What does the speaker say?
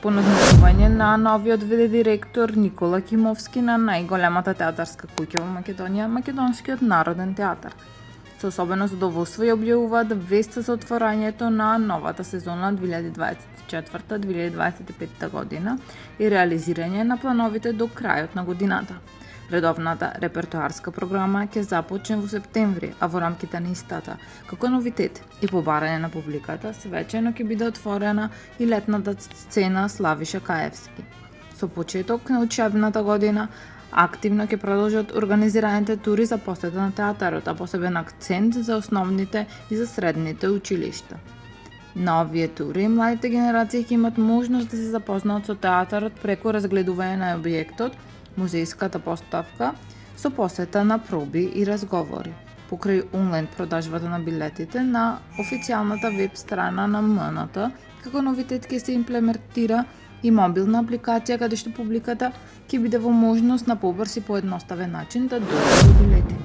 по назначување на новиот ВД директор Никола Кимовски на најголемата театарска куќа во Македонија, Македонскиот народен театар. Со особено задоволство ја објавуваат веста за отворањето на новата сезона 2024-2025 година и реализирање на плановите до крајот на годината. Редовната репертоарска програма ќе започне во септември, а во рамките на истата, како новитет и по барање на публиката, свечено ќе биде отворена и летната сцена Славиша Каевски. Со почеток на учебната година, активно ќе продолжат организираните тури за посета на театарот, а посебен акцент за основните и за средните училишта. На овие тури, младите генерации ќе имат можност да се запознаат со театарот преку разгледување на објектот, музејската поставка, со посета на проби и разговори. Покрај онлайн продажбата на билетите на официјалната веб страна на МНТ, како новитет ќе се имплементира и мобилна апликација каде што публиката ќе биде во можност на побрз и поедноставен начин да дојде до билети.